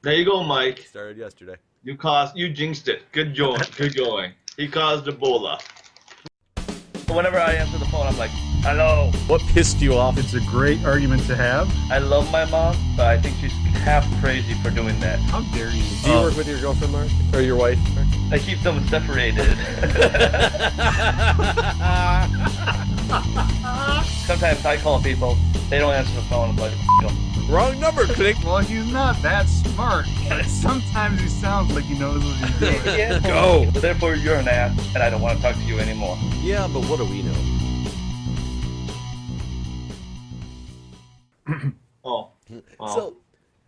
There you go, Mike. Started yesterday. You jinxed it. Good going. He caused Ebola. Whenever I answer the phone, I'm like, hello. What pissed you off? It's a great argument to have. I love my mom, but I think she's half crazy for doing that. How dare you? Do you work with your girlfriend, Mark? Or your wife? Mark? I keep them separated. Sometimes I call people, they don't answer the phone. I'm like, Wrong number, click. Well, he's not that smart, but sometimes he sounds like he knows what he's doing. yeah. Go. Therefore, you're an ass, and I don't want to talk to you anymore. Yeah, but what do we know? Oh.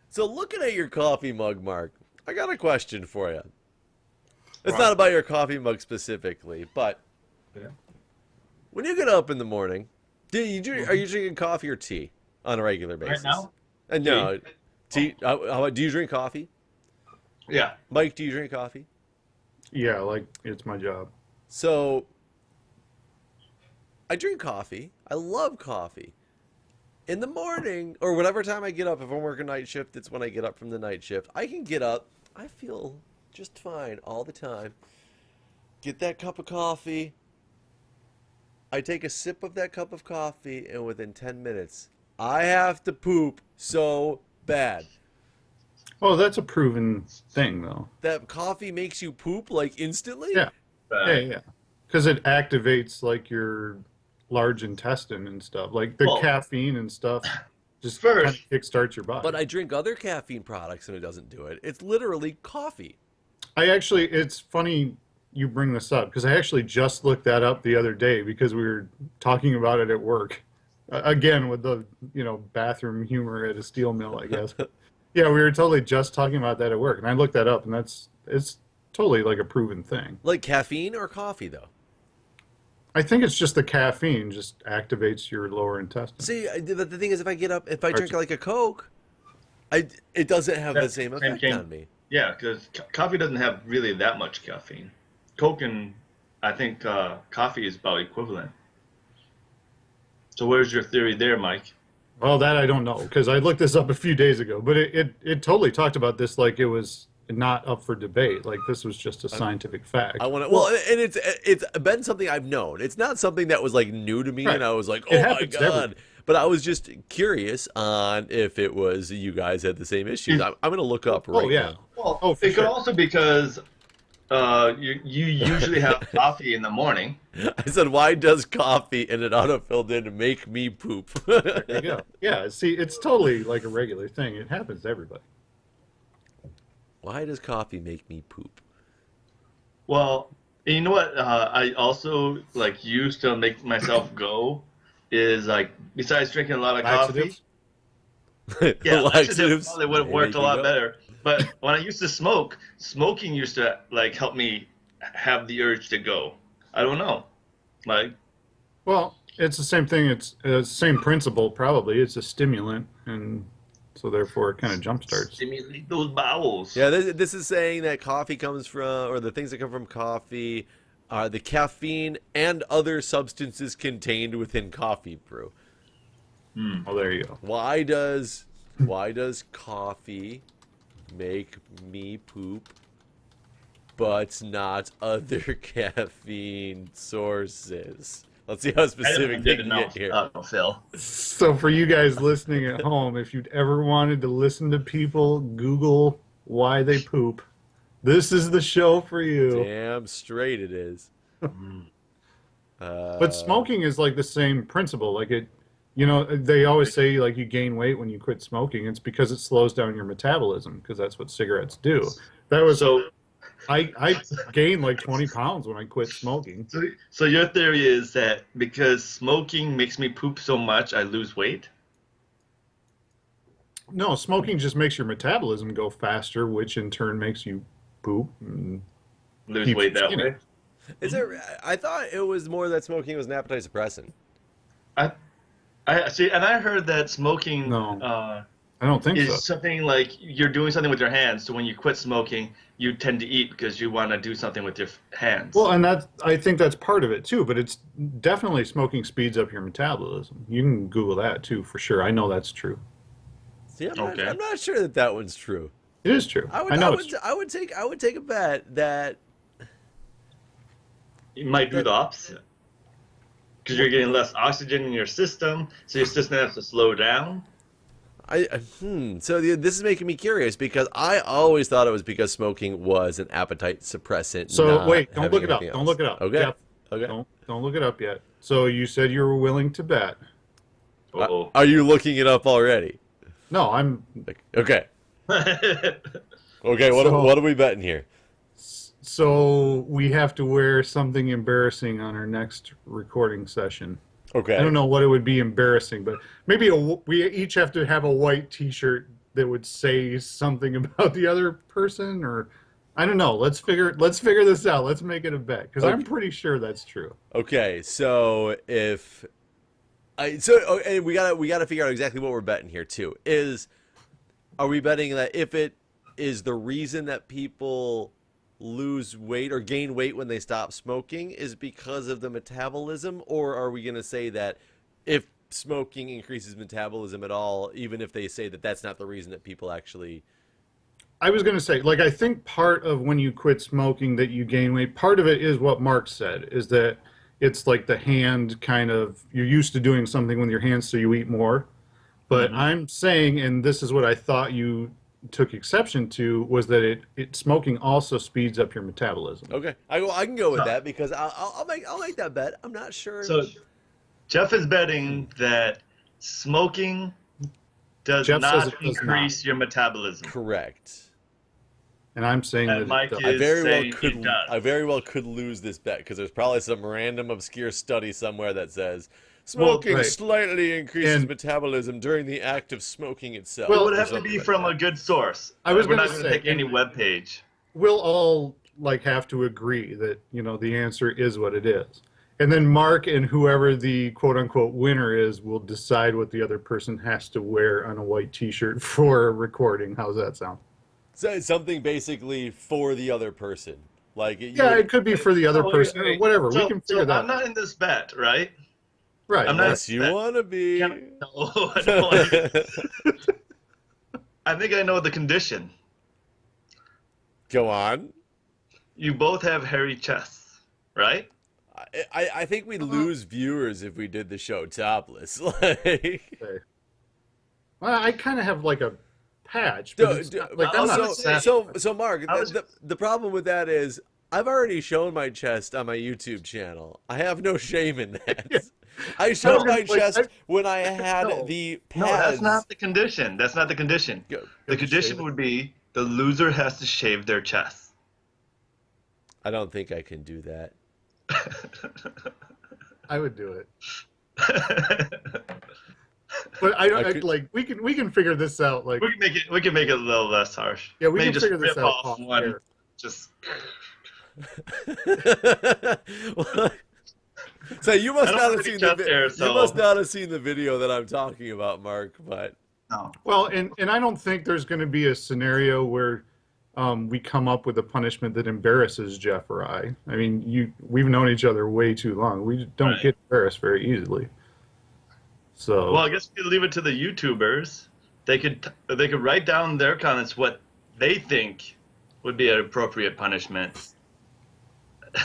So looking at your coffee mug, Mark, I got a question for you. It's Right. not about your coffee mug specifically, but Yeah. when you get up in the morning, are you drinking coffee or tea on a regular basis? Right now? No, tea. How about, do you drink coffee? Yeah. Mike, do you drink coffee? Yeah, like it's my job. So, I drink coffee. I love coffee. In the morning, or whatever time I get up, if I'm working night shift, it's when I get up from the night shift. I can get up. I feel just fine all the time. Get that cup of coffee. I take a sip of that cup of coffee, and within 10 minutes, I have to poop so bad. Oh, that's a proven thing, though. That coffee makes you poop, like, instantly? Yeah, yeah. Because it activates, like, your large intestine and stuff. Like, the caffeine and stuff just kind of kickstarts your body. But I drink other caffeine products, and it doesn't do it. It's literally coffee. It's funny you bring this up, because I actually just looked that up the other day because we were talking about it at work. Again, with the, bathroom humor at a steel mill, I guess. Yeah, we were totally just talking about that at work, and I looked that up, and it's totally like a proven thing. Like caffeine or coffee, though? I think it's just the caffeine just activates your lower intestine. See, the thing is, if I drink like a Coke, it doesn't have the same effect on me. Yeah, because coffee doesn't have really that much caffeine. Coke and I think coffee is about equivalent. So where's your theory there, Mike? Well, that I don't know, because I looked this up a few days ago, but it totally talked about this like it was not up for debate. Like this was just a scientific fact. And it's been something I've known. It's not something that was like new to me, Right. and I was like, It oh my happens to everyone. god. But I was just curious on if it was you guys had the same issues. I'm gonna look up right yeah. now. Well, for it could sure. also because you usually have coffee in the morning. I said, why does coffee and it autofilled in make me poop? There you go. Yeah, see, it's totally like a regular thing. It happens to everybody. Why does coffee make me poop? Well, you know what? I also used to make myself go is besides drinking a lot of coffee. Yeah, laxatives probably would have worked a lot better. But when I used to smoke, smoking used to help me have the urge to go. I don't know, Well, it's the same thing. It's the same principle, probably. It's a stimulant, and so therefore it kind of jumpstarts. stimulate those bowels. Yeah, this is saying that coffee comes from, or the things that come from coffee are the caffeine and other substances contained within coffee brew. Oh, there you go. Why does coffee make me poop, but not other caffeine sources? Let's see how specific they can get here. Phil. So for you guys listening at home, if you'd ever wanted to listen to people Google why they poop, this is the show for you. Damn straight it is. But smoking is like the same principle. Like they always say like you gain weight when you quit smoking. It's because it slows down your metabolism, because that's what cigarettes do. I gained like 20 pounds when I quit smoking. So your theory is that because smoking makes me poop so much, I lose weight? No, smoking just makes your metabolism go faster, which in turn makes you poop and Lose weight that way? Is it? I thought it was more that smoking was an appetite suppressant. I see, and I heard that smoking No. I don't think is so. something like you're doing something with your hands. So when you quit smoking, you tend to eat because you want to do something with your hands. Well, and I think that's part of it too, but it's definitely smoking speeds up your metabolism. You can Google that too for sure. I know that's true. See, I'm Okay. not sure that one's true. It is true. I would, I I know it's would, I would take a bet that You might do the opposite because you're getting less oxygen in your system, so your system has to slow down. So this is making me curious because I always thought it was because smoking was an appetite suppressant. So not wait, don't having look it up. anything Don't else. look it up. Okay. Jeff, Okay. don't look it up yet. So you said you were willing to bet. Uh-oh. Are you looking it up already? No, I'm. Okay. Okay. So- What are we betting here? So we have to wear something embarrassing on our next recording session. Okay. I don't know what it would be embarrassing, but maybe we each have to have a white T-shirt that would say something about the other person, or I don't know. Let's figure this out. Let's make it a bet because I'm pretty sure that's true. Okay. So and we gotta figure out exactly what we're betting here too. Are we betting that if it is the reason that people lose weight or gain weight when they stop smoking is because of the metabolism, or are we going to say that if smoking increases metabolism at all, even if they say that that's not the reason that people actually... I was going to say, like, I think part of when you quit smoking that you gain weight, part of it is what Mark said, is that it's like the hand kind of, you're used to doing something with your hands, so you eat more. But I'm saying, and this is what I thought you took exception to, was that it smoking also speeds up your metabolism. Okay, I can go with that because I'll make that bet. I'm not sure. So Jeff is betting that smoking does Jeff says not it does increase not. your metabolism. Correct. And I'm saying And that Mike it does. is- I very well could lose this bet because there's probably some random obscure study somewhere that says smoking right. slightly increases And- metabolism during the act of smoking itself. Well, it would or have to something be like from that. a good source. I was We're gonna not going to say, pick any web page. We'll all like have to agree that, you know, the answer is what it is. And then Mark and whoever the quote unquote winner is will decide what the other person has to wear on a white T-shirt for a recording. How's that sound? So it's something basically for the other person. Like Yeah, it could be for the other Oh, wait, person or wait. whatever. So, We can figure that I'm not in this bet, right? Right. I'm not- unless you want to be. No, I don't want to. I think I know the condition. Go on. You both have hairy chests, right? I think we'd lose viewers if we did the show topless. Like, Okay. Well, I kind of have like a patch, but it's not, like I'm not so Mark, the problem with that is I've already shown my chest on my YouTube channel. I have no shame in that. Yeah. I showed No, my like, chest when I had No. the No, pads. that's not the condition. That's not the condition. The condition would be the loser has to shave their chest. I don't think I can do that. I would do it. But like we can figure this out. Like we can make it a little less harsh. yeah, we Maybe can just figure this rip out off off one. air. Just So you must I don't not have have any seen chest the hair, you so- must not have seen the video that I'm talking about, Mark. But no. Well, and I don't think there's going to be a scenario where we come up with a punishment that embarrasses Jeff or I. I mean, we've known each other way too long. We don't Right. get embarrassed very easily. So Well, I guess we could leave it to the YouTubers. They could write down their comments what they think would be an appropriate punishment.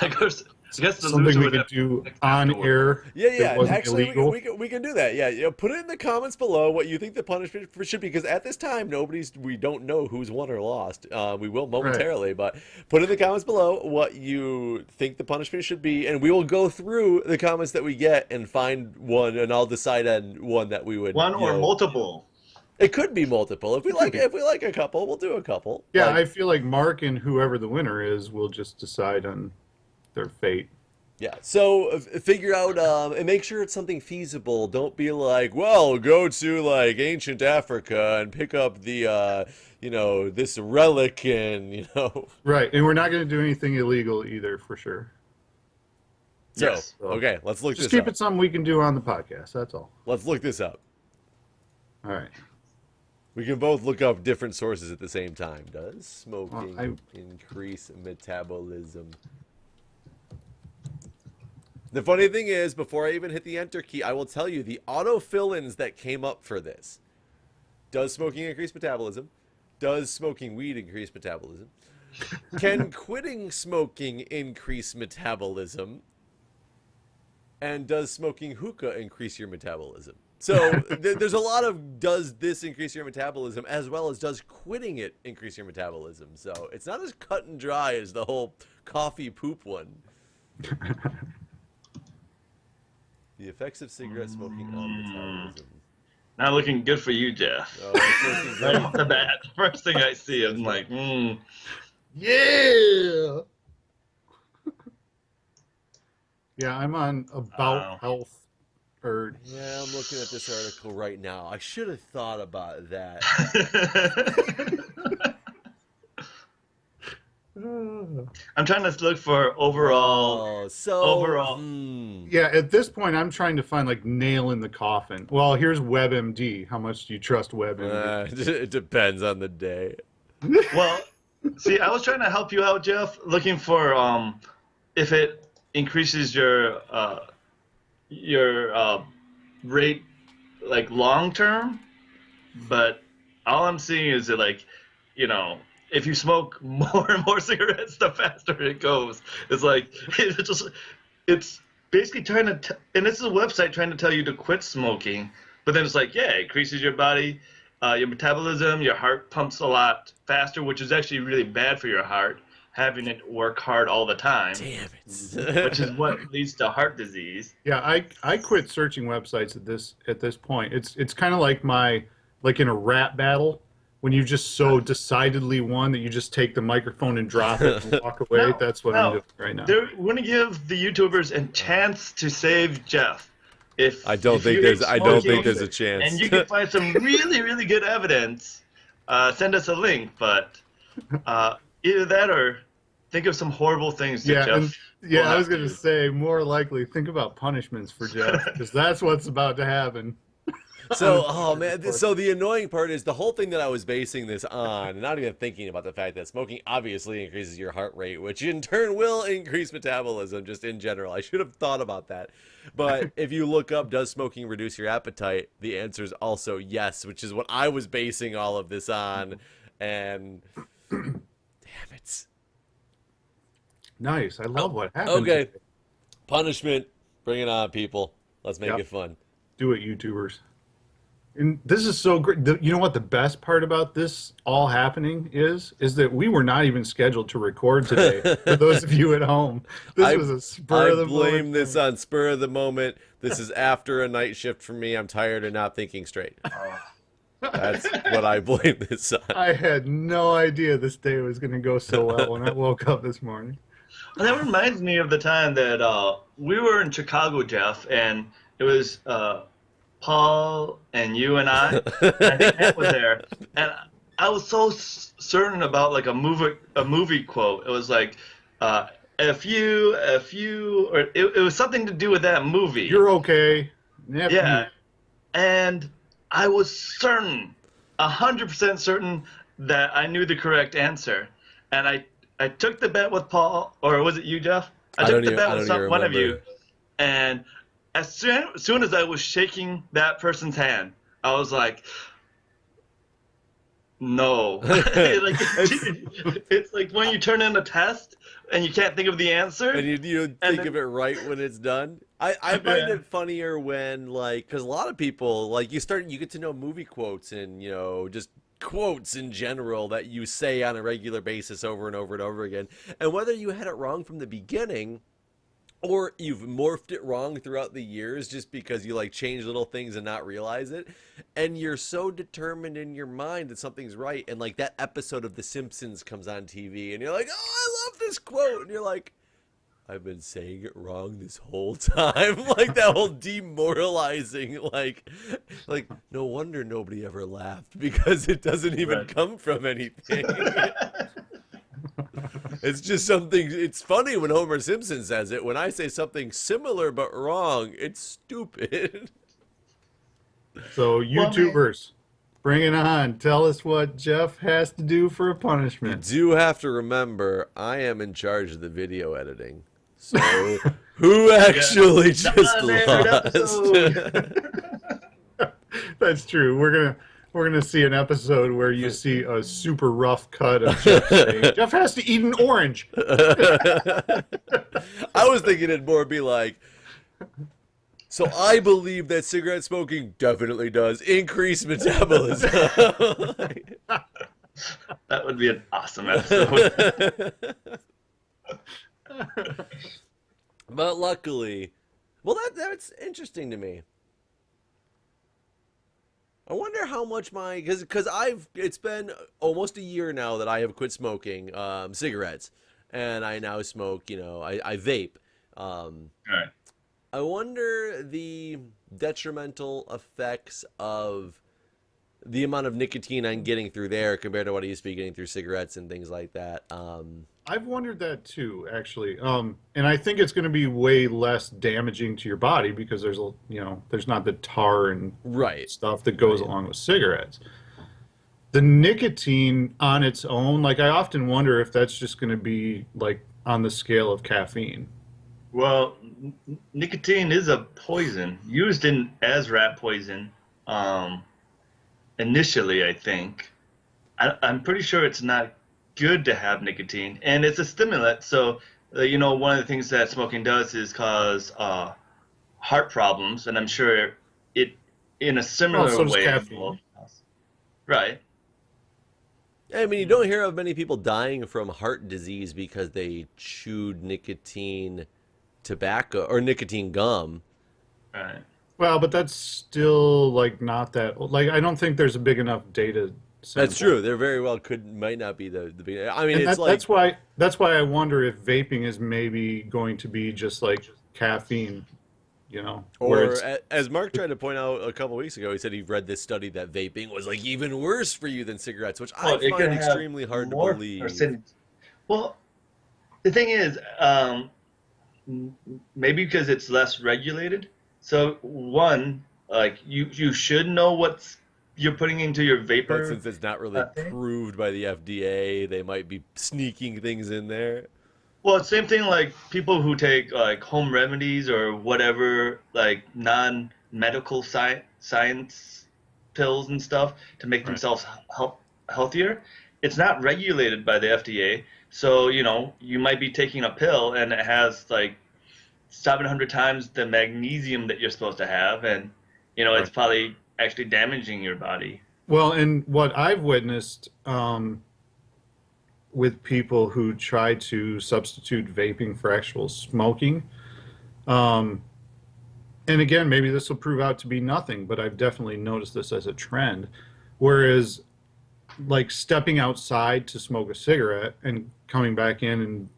Of course, I guess the something loser we would could have do to on afterward. air. yeah, that wasn't actually, illegal. we can do that. Yeah, put it in the comments below what you think the punishment should be, because at this time we don't know who's won or lost. We will momentarily, but put in the comments below what you think the punishment should be, and we will go through the comments that we get and find one, and I'll decide on one that we would One or multiple. It could be multiple. If we like a couple, we'll do a couple. Yeah, Like, I feel like Mark and whoever the winner is will just decide on their fate. yeah. So figure out and make sure it's something feasible. Don't be like, well, go to like ancient Africa and pick up the this relic and Right, and we're not going to do anything illegal either, for sure. So Yes. okay, let's look Just this keep up. it something we can do on the podcast. That's all. Let's look this up. All right. We can both look up different sources at the same time. Does smoking Well, increase metabolism? The funny thing is, before I even hit the enter key, I will tell you the auto fill-ins that came up for this. Does smoking increase metabolism? Does smoking weed increase metabolism? Can quitting smoking increase metabolism? And does smoking hookah increase your metabolism? So there's a lot of does this increase your metabolism as well as does quitting it increase your metabolism. So it's not as cut and dry as the whole coffee poop one. The effects of cigarette smoking on metabolism. Not looking good for you, Jeff. Oh, it's looking Right great. off the bat, first thing I see, I'm like, yeah. Yeah, I'm on About Health. Yeah, I'm looking at this article right now. I should have thought about that. I'm trying to look for overall. Yeah, at this point, I'm trying to find like nail in the coffin. Well, here's WebMD. How much do you trust WebMD? It depends on the day. Well, see, I was trying to help you out, Jeff, looking for if it increases your rate like long term, but all I'm seeing is that, like, you know, if you smoke more and more cigarettes, the faster it goes. It's like it's basically trying to and this is a website trying to tell you to quit smoking, but then it's like, yeah, it increases your body, your metabolism, your heart pumps a lot faster, which is actually really bad for your heart, having it work hard all the time. Damn it. Which is what leads to heart disease. Yeah, I quit searching websites at this point. It's kind of like like in a rap battle when you just so decidedly won that you just take the microphone and drop it and walk away. That's what I'm doing right now. We're going to give the YouTubers a chance to save Jeff. I don't think there's a chance. And you can find some really, really good evidence. Send us a link, but either that or think of some horrible things to Jeff. I was going to say, more likely, think about punishments for Jeff, because that's what's about to happen. So, oh man, so the annoying part is the whole thing that I was basing this on, and not even thinking about the fact that smoking obviously increases your heart rate, which in turn will increase metabolism just in general. I should have thought about that. But if you look up, does smoking reduce your appetite? The answer is also yes, which is what I was basing all of this on. And damn it. Nice. I love what happened. Okay. Punishment. Bring it on, people. Let's make it fun. Do it, YouTubers. And this is so great. You know what the best part about this all happening is that we were not even scheduled to record today. For those of you at home, this was a spur of the moment. I blame this on spur of the moment. This is after a night shift for me. I'm tired and not thinking straight. That's what I blame this on. I had no idea this day was going to go so well when I woke up this morning. Well, that reminds me of the time that we were in Chicago, Jeff, and it was Paul and you and I think Matt was there, and I was so certain about like a movie quote. It was like, if you, or it was something to do with that movie. You're okay. Yeah, and I was certain, 100% certain that I knew the correct answer, and I took the bet with Paul, or was it you, Jeff? I took the bet with one of you, and as soon as I was shaking that person's hand, I was like, no. It's like when you turn in a test and you can't think of the answer. And you think of it right when it's done. I find it funnier when, like, because a lot of people, like, you get to know movie quotes and, you know, just quotes in general that you say on a regular basis over and over and over again. And whether you had it wrong from the beginning or you've morphed it wrong throughout the years just because you like change little things and not realize it, and you're so determined in your mind that something's right, and like that episode of The Simpsons comes on TV and you're like, oh, I love this quote, and you're like, I've been saying it wrong this whole time. Like that whole demoralizing, like no wonder nobody ever laughed, because it doesn't even come from anything. It's just something. It's funny when Homer Simpson says it. When I say something similar but wrong, it's stupid. So YouTubers, bring it on. Tell us what Jeff has to do for a punishment. You do have to remember, I am in charge of the video editing. So who actually just lost? That's true. We're We're gonna see an episode where you see a super rough cut of Jeff saying, Jeff has to eat an orange. I was thinking it'd more be like, so I believe that cigarette smoking definitely does increase metabolism. That would be an awesome episode. But luckily, well, that's interesting to me. I wonder how much because it's been almost a year now that I have quit smoking cigarettes, and I now smoke. I vape. Right. I wonder the detrimental effects of the amount of nicotine I'm getting through there compared to what I used to be getting through cigarettes and things like that. I've wondered that too, actually. And I think it's going to be way less damaging to your body because there's not the tar and stuff that goes along with cigarettes. The nicotine on its own, like I often wonder if that's just going to be like on the scale of caffeine. Well, nicotine is a poison used as rat poison. Initially, I think. I'm pretty sure it's not good to have nicotine, and it's a stimulant. So, one of the things that smoking does is cause heart problems, and I'm sure it, in a similar so does way, caffeine. Right. I mean, you don't hear of many people dying from heart disease because they chewed nicotine tobacco or nicotine gum. Right. Well, but that's still like not that. Like I don't think there's a big enough data sample. That's true. There very well might not be the big. I mean, And it's like that's why I wonder if vaping is maybe going to be just like caffeine, Or as Mark tried to point out a couple weeks ago, he said he read this study that vaping was like even worse for you than cigarettes, which I find extremely hard to believe. Well, the thing is, maybe because it's less regulated. So one, like you should know what you're putting into your vapor. But since it's not really approved by the FDA, they might be sneaking things in there. Well, same thing like people who take like home remedies or whatever, like non-medical science pills and stuff to make themselves healthier. It's not regulated by the FDA. So, you might be taking a pill and it has like 700 times the magnesium that you're supposed to have, and it's probably actually damaging your body. Well, and what I've witnessed with people who try to substitute vaping for actual smoking, and again, maybe this will prove out to be nothing, but I've definitely noticed this as a trend, whereas like stepping outside to smoke a cigarette and coming back in and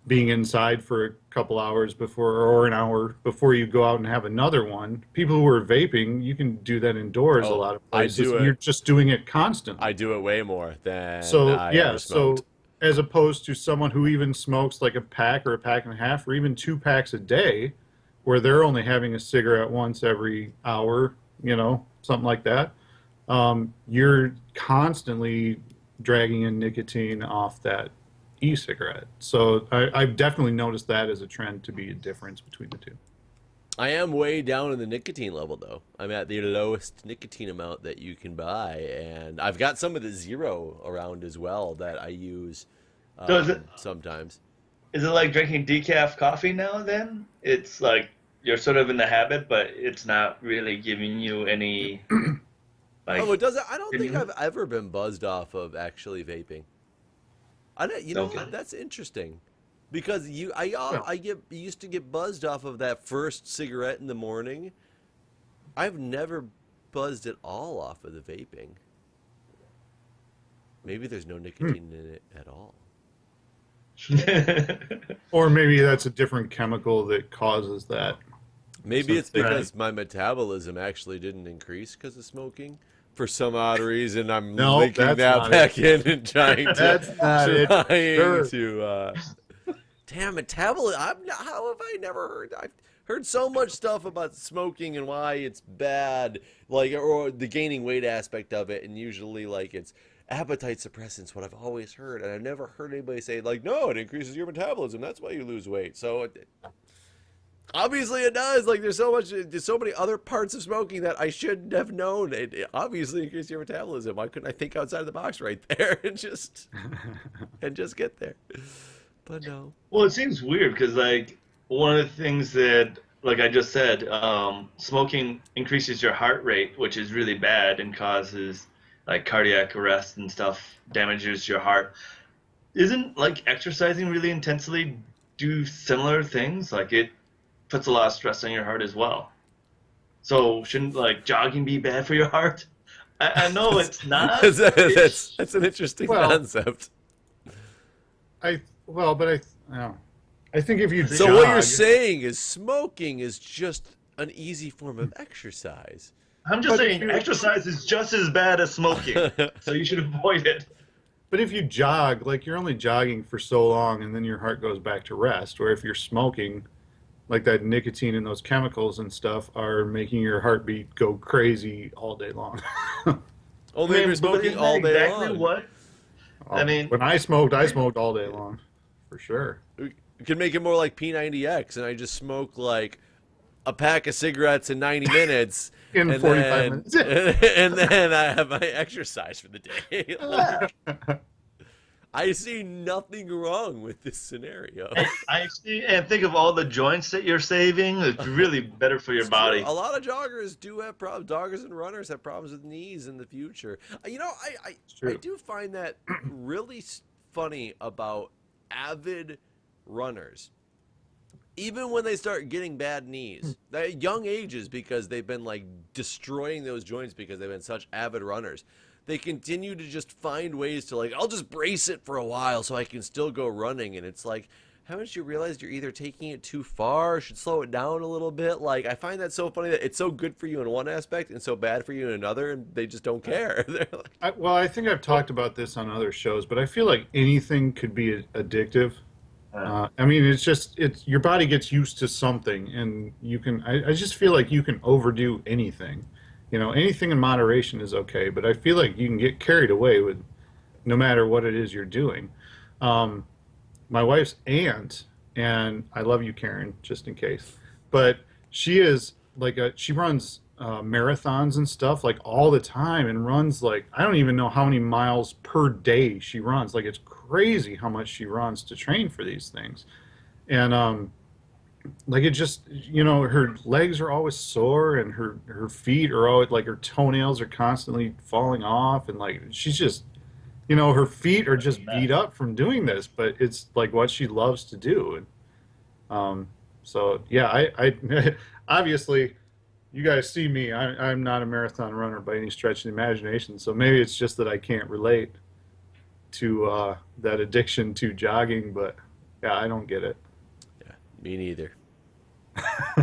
being inside for a couple hours or an hour before you go out and have another one. People who are vaping, you can do that indoors a lot of places. You're just doing it constantly. I do it way more than I ever smoked. So as opposed to someone who even smokes like a pack or a pack and a half or even 2 packs a day, where they're only having a cigarette once every hour, something like that. You're constantly dragging in nicotine off that e-cigarette. So I've definitely noticed that as a trend to be a difference between the two. I am way down in the nicotine level, though. I'm at the lowest nicotine amount that you can buy, and I've got some of the zero around as well that I use sometimes. Is it like drinking decaf coffee now then? It's like you're sort of in the habit, but it's not really giving you any... it doesn't. I don't think I've ever been buzzed off of actually vaping. That's interesting, because I used to get buzzed off of that first cigarette in the morning. I've never buzzed at all off of the vaping. Maybe there's no nicotine in it at all. Or maybe that's a different chemical that causes that. Maybe it's because my metabolism actually didn't increase because of smoking. For some odd reason, I'm linking that back in and trying to damn metabolism. How have I never heard? I've heard so much stuff about smoking and why it's bad, or the gaining weight aspect of it, and usually it's appetite suppressants. What I've always heard, and I've never heard anybody say no, it increases your metabolism. That's why you lose weight. So Obviously it does. Like there's so many other parts of smoking that I shouldn't have known. It obviously increases your metabolism. Why couldn't I think outside of the box right there and just get there? But no. Well, it seems weird because like one of the things that like I just said, smoking increases your heart rate, which is really bad and causes like cardiac arrest and stuff, damages your heart. Isn't like exercising really intensely do similar things? Like it puts a lot of stress on your heart as well. So shouldn't like jogging be bad for your heart? I know it's not. That's an interesting concept. I think if you so jog, what you're saying is smoking is just an easy form of exercise. I'm just saying exercise is just as bad as smoking, so you should avoid it. But if you jog, like you're only jogging for so long and then your heart goes back to rest. Or if you're smoking, like that nicotine and those chemicals and stuff are making your heartbeat go crazy all day long. Only if you're smoking all day long. What? I mean, when I smoked all day long, for sure. You can make it more like P90X, and I just smoke like a pack of cigarettes in 90 minutes. In 45 minutes. And then I have my exercise for the day. I see nothing wrong with this scenario. I see, and think of all the joints that you're saving. It's really better for your body. True. A lot of joggers do have problems. Joggers and runners have problems with knees in the future. You know, I do find that really funny about avid runners. Even when they start getting bad knees, at young ages, because they've been like destroying those joints because they've been such avid runners, they continue to just find ways to like, I'll just brace it for a while so I can still go running. And it's like, haven't you realized you're either taking it too far, should slow it down a little bit? Like, I find that so funny that it's so good for you in one aspect and so bad for you in another, and they just don't care. They're like, I think I've talked about this on other shows, but I feel like anything could be addictive. I mean, it's your body gets used to something, and you can. I just feel like you can overdo anything. You know, anything in moderation is okay, but I feel like you can get carried away with, no matter what it is you're doing. My wife's aunt, and I love you, Karen, just in case, but she is like she runs marathons and stuff like all the time, and runs like I don't even know how many miles per day she runs. Like it's crazy how much she runs to train for these things, and like it just, you know, her legs are always sore, and her feet are always like her toenails are constantly falling off, and like she's just, you know, her feet are just beat up from doing this, but it's like what she loves to do. And so yeah, I obviously you guys see me, I'm not a marathon runner by any stretch of the imagination, so maybe it's just that I can't relate to that addiction to jogging, but yeah, I don't get it. Me neither.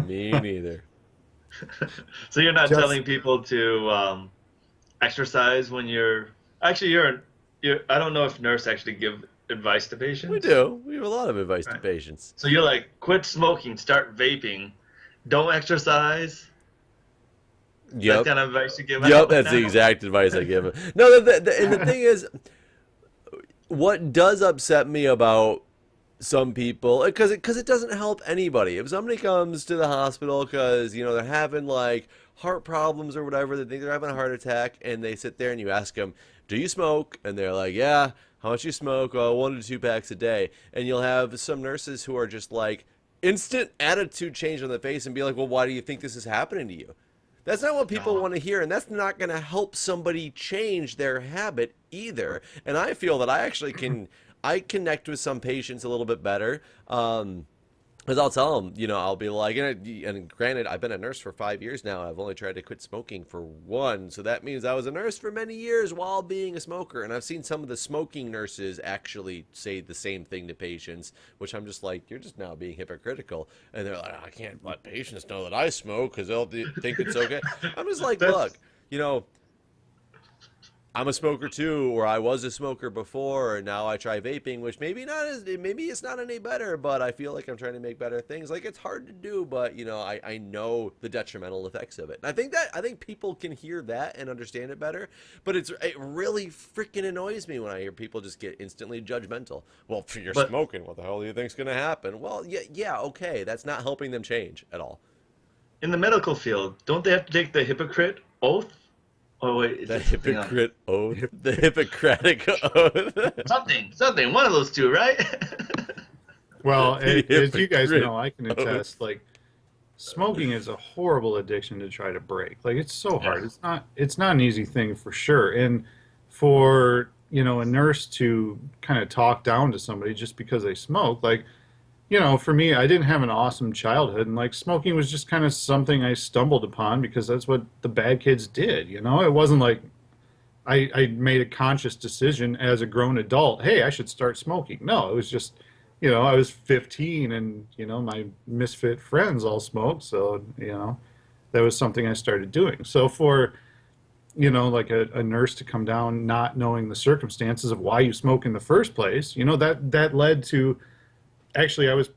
Me neither. So you're not telling people to exercise when you're actually you're I don't know if nurses actually give advice to patients. We do. We have a lot of advice to patients. So you're like, quit smoking, start vaping, don't exercise. Yep. That kind of advice you give. Yep, that's the exact advice I give. No, and the thing is, what does upset me about some people, because it doesn't help anybody. If somebody comes to the hospital because, you know, they're having like heart problems or whatever, they think they're having a heart attack, and they sit there and you ask them, do you smoke? And they're like, yeah. How much you smoke? Oh, 1 to 2 packs a day. And you'll have some nurses who are just like instant attitude change on the face and be like, well, why do you think this is happening to you? That's not what people want to hear, and that's not going to help somebody change their habit either. And I feel that I actually I connect with some patients a little bit better, because I'll tell them, you know, I'll be like, and granted, I've been a nurse for 5 years now. I've only tried to quit smoking for 1, so that means I was a nurse for many years while being a smoker. And I've seen some of the smoking nurses actually say the same thing to patients, which I'm just like, you're just now being hypocritical. And they're like, I can't let patients know that I smoke because they'll think it's okay. I'm just like, look, you know, I'm a smoker too, or I was a smoker before, and now I try vaping, which maybe it's not any better, but I feel like I'm trying to make better things. Like it's hard to do, but I know the detrimental effects of it. And I think people can hear that and understand it better, but it really freaking annoys me when I hear people just get instantly judgmental. Well, if you're smoking, what the hell do you think's gonna happen? Well, yeah, okay, that's not helping them change at all. In the medical field, don't they have to take the hypocrite oath? Oh wait, the hypocrite oath, the Hippocratic oath, something, one of those two, right? Well, as you guys know, I can attest. Like, smoking is a horrible addiction to try to break. Like, it's so hard. It's not an easy thing for sure. And for a nurse to kind of talk down to somebody just because they smoke, like, for me, I didn't have an awesome childhood, and like smoking was just kind of something I stumbled upon because that's what the bad kids did. It wasn't like I made a conscious decision as a grown adult, hey, I should start smoking. No, it was just, I was 15 and, my misfit friends all smoked. So, that was something I started doing. So for, like a nurse to come down not knowing the circumstances of why you smoke in the first place, that led to. Actually, I was,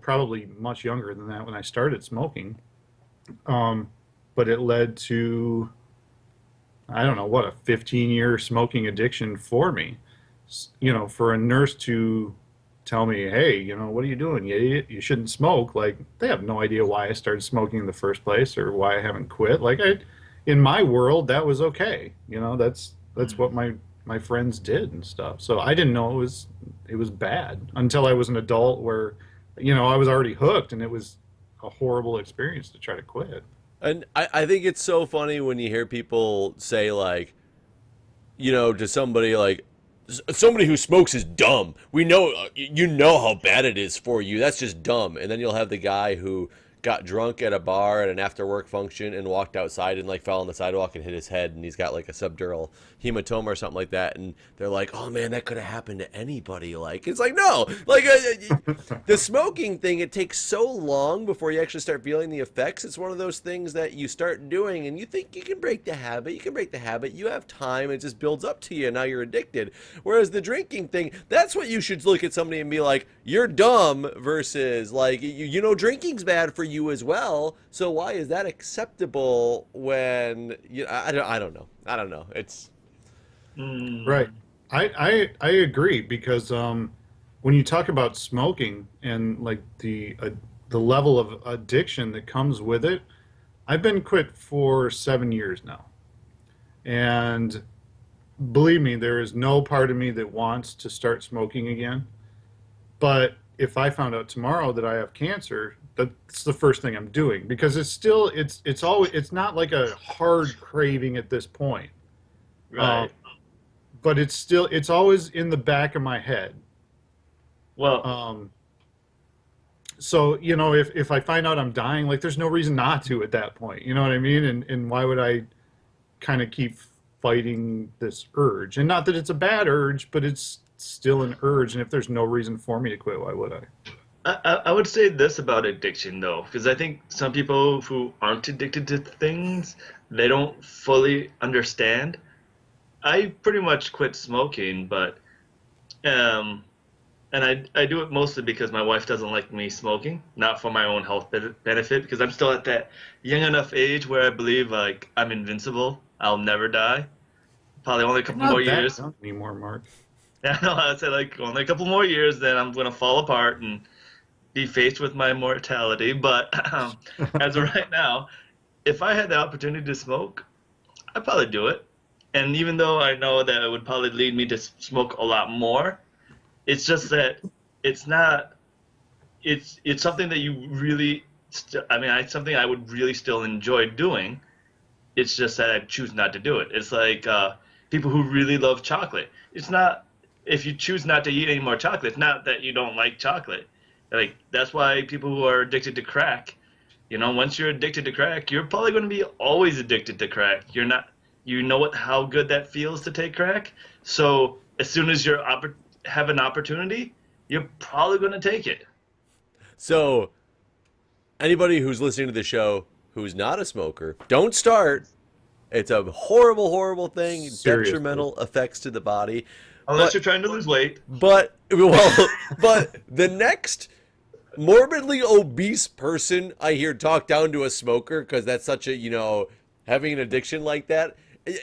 probably much younger than that when I started smoking. But it led to, I don't know, what, a 15-year smoking addiction for me. For a nurse to tell me, hey, what are you doing, you idiot? You shouldn't smoke. Like, they have no idea why I started smoking in the first place or why I haven't quit. Like, in my world, that was okay. That's what my friends did and stuff. So I didn't know it was bad until I was an adult where, I was already hooked and it was a horrible experience to try to quit. And I think it's so funny when you hear people say like, to somebody like, somebody who smokes is dumb. We know, how bad it is for you. That's just dumb. And then you'll have the guy who got drunk at a bar at an after work function and walked outside and like fell on the sidewalk and hit his head, and he's got like a subdural hematoma or something like that, and they're like, oh man, that could have happened to anybody. Like, it's like, no, like the smoking thing, it takes so long before you actually start feeling the effects. It's one of those things that you start doing and you think you can break the habit, you have time, it just builds up to you and now you're addicted. Whereas the drinking thing, that's what you should look at somebody and be like, you're dumb, versus like, drinking's bad for you as well, so why is that acceptable when I don't know. It's right. I agree, because when you talk about smoking and like the level of addiction that comes with it, I've been quit for 7 years now, and believe me, there is no part of me that wants to start smoking again. But if I found out tomorrow that I have cancer, that's the first thing I'm doing, because it's not like a hard craving at this point. Right. But it's always in the back of my head. Well, so, if I find out I'm dying, like, there's no reason not to at that point. You know what I mean? And why would I kind of keep fighting this urge? And not that it's a bad urge, but it's still an urge. And if there's no reason for me to quit, why would I? I would say this about addiction, though, because I think some people who aren't addicted to things, they don't fully understand. I pretty much quit smoking, but and I do it mostly because my wife doesn't like me smoking, not for my own health benefit, because I'm still at that young enough age where I believe like I'm invincible. I'll never die. Probably only a couple more years. Not anymore, Mark. Yeah, no, I'd say like only a couple more years, then I'm gonna fall apart and be faced with my mortality. But as of right now, if I had the opportunity to smoke, I'd probably do it. And even though I know that it would probably lead me to smoke a lot more, it's just that it's not. It's something that you really. It's something I would really still enjoy doing. It's just that I choose not to do it. It's like people who really love chocolate. It's not. If you choose not to eat any more chocolate, it's not that you don't like chocolate. Like, that's why people who are addicted to crack, once you're addicted to crack, you're probably going to be always addicted to crack. You're not, how good that feels to take crack. So as soon as you have an opportunity, you're probably going to take it. So anybody who's listening to the show who's not a smoker, don't start. It's a horrible, horrible thing. Seriously. Detrimental effects to the body. Unless you're trying to lose weight. But the next morbidly obese person I hear talk down to a smoker, because that's such a, having an addiction like that.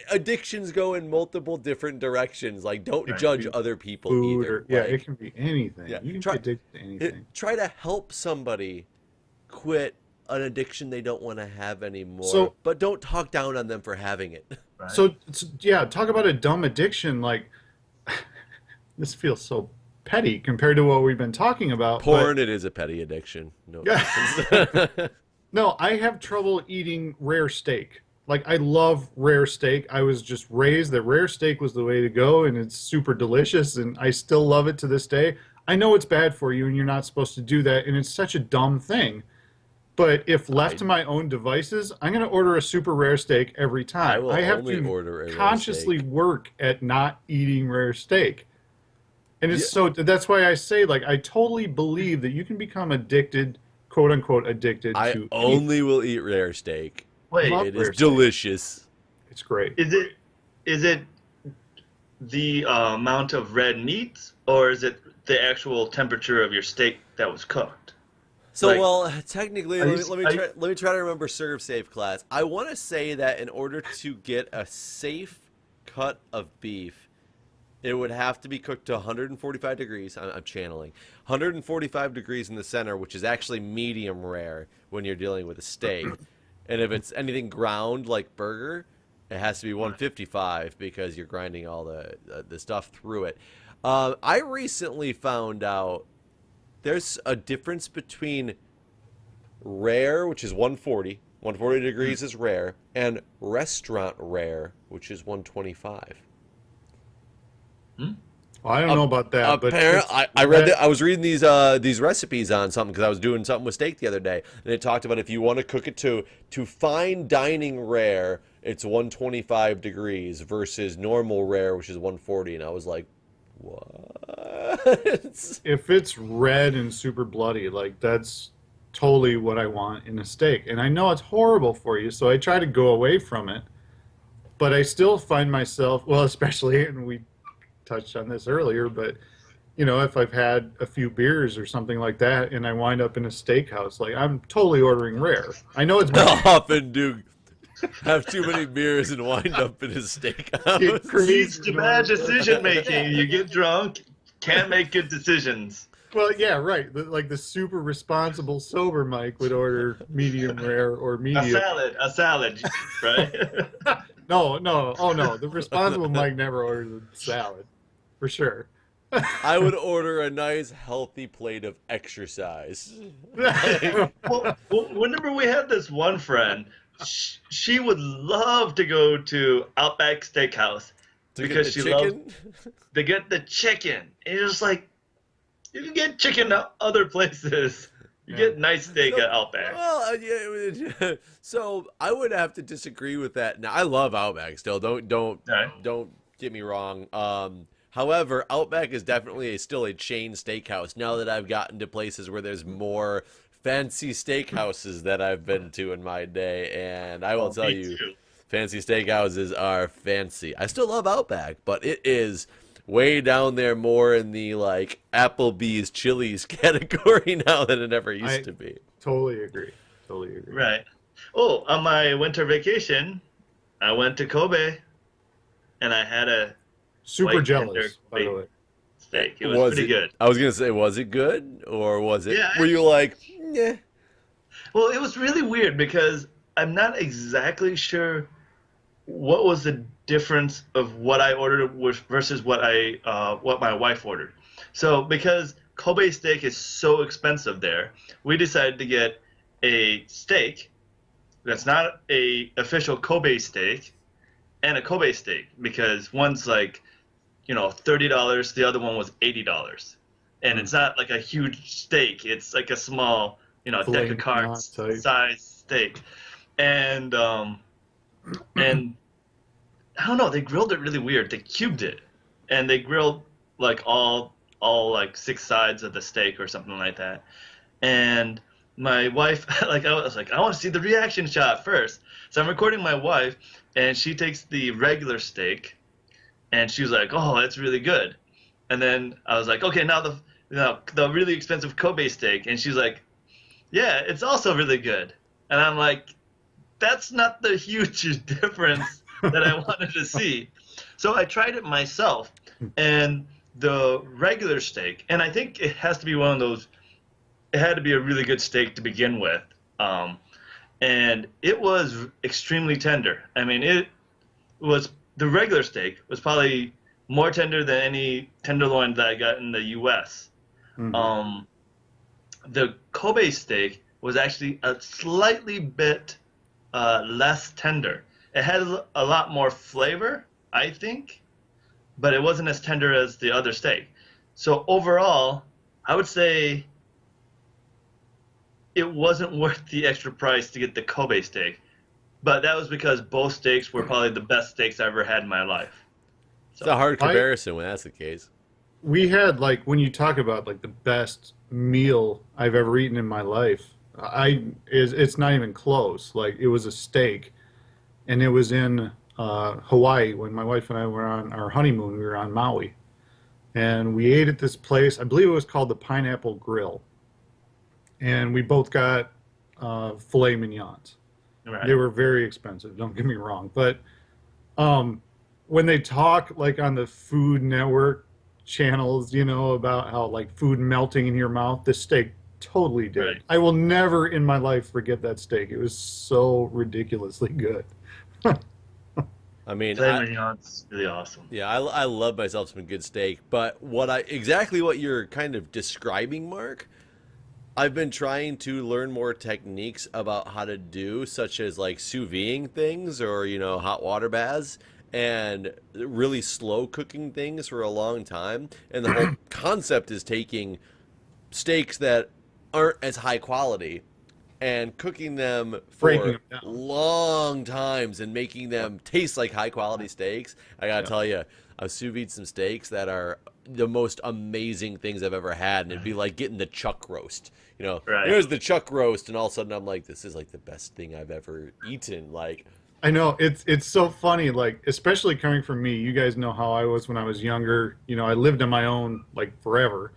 Addictions go in multiple different directions. Like, don't judge other people either. It can be anything. Yeah, You can be addicted to anything. Try to help somebody quit an addiction they don't want to have anymore, but don't talk down on them for having it. Right. So talk about a dumb addiction. Like, this feels so petty compared to what we've been talking about. Porn, it is a petty addiction. No. No, I have trouble eating rare steak. Like, I love rare steak. I was just raised that rare steak was the way to go, and it's super delicious, and I still love it to this day. I know it's bad for you, and you're not supposed to do that, and it's such a dumb thing. But if left to my own devices, I'm going to order a super rare steak every time. I have to consciously work at not eating rare steak. And it's that's why I say, like, I totally believe that you can become addicted, quote unquote, addicted to. I only will eat rare steak. Wait, it is delicious. It's great. Is it the amount of red meat, or is it the actual temperature of your steak that was cooked? So, technically, let me try to remember serve safe class. I want to say that in order to get a safe cut of beef, it would have to be cooked to 145 degrees. I'm channeling 145 degrees in the center, which is actually medium rare when you're dealing with a steak. And if it's anything ground like burger, it has to be 155 because you're grinding all the stuff through it. I recently found out there's a difference between rare, which is 140. 140 degrees is rare, and restaurant rare, which is 125. Well, I don't know about that, but I was reading these recipes on something because I was doing something with steak the other day, and it talked about if you want to cook it to fine dining rare, it's 125 degrees versus normal rare, which is 140, and I was like, what? If it's red and super bloody, like, that's totally what I want in a steak. And I know it's horrible for you, so I try to go away from it. But I still find myself, well, especially, and we touched on this earlier, but, if I've had a few beers or something like that and I wind up in a steakhouse, like, I'm totally ordering rare. I know it's bad. I often do have too many beers and wind up in a steakhouse. It leads to bad decision making. You get drunk, can't make good decisions. Well, yeah, right. Like the super responsible sober Mike would order medium rare or medium. A salad, right? No. Oh, no. The responsible Mike never orders a salad, for sure. I would order a nice, healthy plate of exercise. well, whenever we had this one friend, she would love to go to Outback Steakhouse because she loves to get the chicken. And it's just like, you can get chicken at other places. You get nice steak at Outback. Well, so I would have to disagree with that. Now, I love Outback still. Don't get me wrong. However, Outback is definitely still a chain steakhouse. Now that I've gotten to places where there's more fancy steakhouses that I've been to in my day, and I will tell you, fancy steakhouses are fancy. I still love Outback, but it is way down there more in the, like, Applebee's Chili's category now than it ever used to be. Totally agree. Right. Oh, on my winter vacation, I went to Kobe, and I had a super jealous, by the way. Steak. It was pretty good. I was going to say, was it good? Or was it, were you like, yeah? Well, it was really weird because I'm not exactly sure what was the difference of what I ordered versus what my wife ordered. So because Kobe steak is so expensive there, we decided to get a steak that's not a official Kobe steak and a Kobe steak because one's like, $30, the other one was $80. And it's not like a huge steak. It's like a small, deck of cards size steak. And I don't know, they grilled it really weird. They cubed it. And they grilled like all like 6 sides of the steak or something like that. And my wife, like I was like, I want to see the reaction shot first. So I'm recording my wife, and she takes the regular steak, and she was like, "Oh, it's really good." And then I was like, "Okay, now the really expensive Kobe steak," and she's like, "Yeah, it's also really good." And I'm like, "That's not the huge difference that I wanted to see." So I tried it myself, and the regular steak, and I think it has to be one of those. It had to be a really good steak to begin with, um, and it was extremely tender. I mean, it was the regular steak was probably more tender than any tenderloin that I got in the U.S. Mm-hmm. The Kobe steak was actually a slightly bit less tender. It had a lot more flavor, I think, but it wasn't as tender as the other steak. So overall, I would say it wasn't worth the extra price to get the Kobe steak. But that was because both steaks were probably the best steaks I ever had in my life. It's a So hard comparison when that's the case. We had, like, when you talk about like the best meal I've ever eaten in my life, it's not even close. Like, it was a steak, and it was in Hawaii when my wife and I were on our honeymoon. We were on Maui, and we ate at this place. I believe it was called the Pineapple Grill, and we both got filet mignons. They right, were very expensive. Don't get me wrong, but um, when they talk like on the Food Network channels, about how like food melting in your mouth, this steak totally right. did. I will never in my life forget that steak. It was so ridiculously good. I mean, Filet mignon's really awesome. yeah, I love myself some good steak, but exactly what you're kind of describing, Mark. I've been trying to learn more techniques about how to do, such as like sous videing things or, hot water baths and really slow cooking things for a long time. And the whole concept is taking steaks that aren't as high quality and cooking them Breaking for them down. long times and making them taste like high quality steaks. I gotta Yeah. tell you, I've sous vide some steaks that are the most amazing things I've ever had, and it'd be like getting the chuck roast. Right. Here's the chuck roast, and all of a sudden I'm like, this is like the best thing I've ever eaten. Like, I know it's so funny, like especially coming from me. You guys know how I was when I was younger. I lived on my own like forever,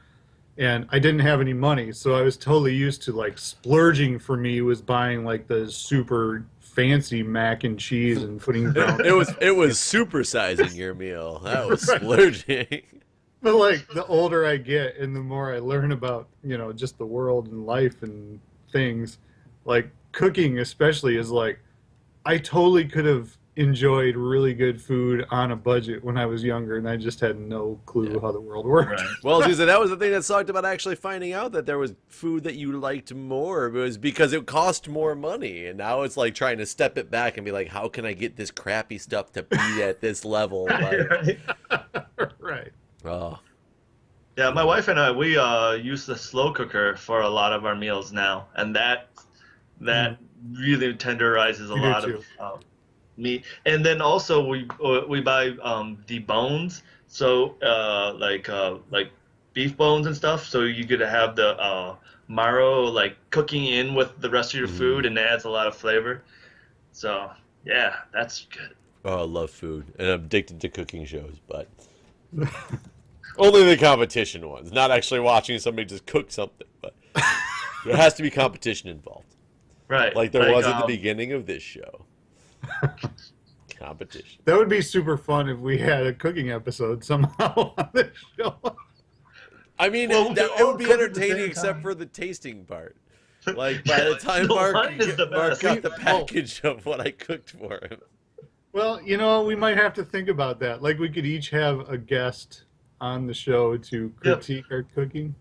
and I didn't have any money, so I was totally used to like splurging. For me was buying like the super fancy mac and cheese and putting brown. it was supersizing your meal. That was Right. splurging. But like the older I get and the more I learn about, just the world and life and things, like cooking especially is like I totally could have enjoyed really good food on a budget when I was younger, and I just had no clue Yeah. how the world worked. Right. Well, Susan, that was the thing that sucked about actually finding out that there was food that you liked more. It was because it cost more money, and now it's like trying to step it back and be like, how can I get this crappy stuff to be at this level? Like, Right. Right. oh, Yeah, my wife and I, we use the slow cooker for a lot of our meals now, and that really tenderizes a We do lot too. of meat. And then also we buy the bones, so like beef bones and stuff. So you get to have the marrow like cooking in with the rest of your food, and it adds a lot of flavor. So yeah, that's good. oh, I love food, and I'm addicted to cooking shows, but only the competition ones. Not actually watching somebody just cook something, but there has to be competition involved. Right. Like there was at the beginning of this show. Competition. That would be super fun if we had a cooking episode somehow on this show. I mean, Well, it would be cook at the entertaining same except time. for the tasting part. Like by the time the Mark wine is the best. got the package of what I cooked for him. Well, we might have to think about that. Like we could each have a guest on the show to critique our cooking.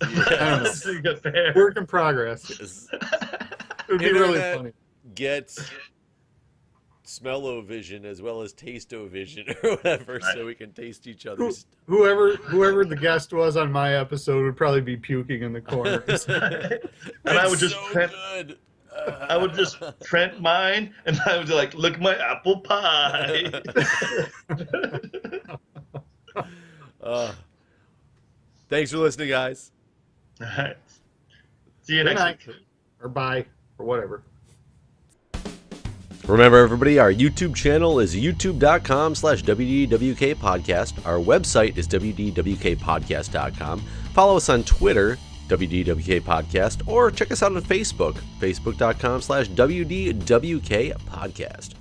That's a good pair. Work in progress. Yes. It would be really Internet funny. Get smell-o-vision as well as taste-o-vision or whatever, so we can taste each other's stuff. Whoever the guest was on my episode would probably be puking in the corners. And I would just so print, good. I would just print mine, and I would be like, look at my apple pie. Thanks for listening, guys. All right. See you Good next night. week. or bye or whatever. Remember, everybody, our YouTube channel is youtube.com/WDWK podcast. Our website is WDWKpodcast.com. Follow us on Twitter, WDWK podcast, or check us out on Facebook, facebook.com/WDWK podcast.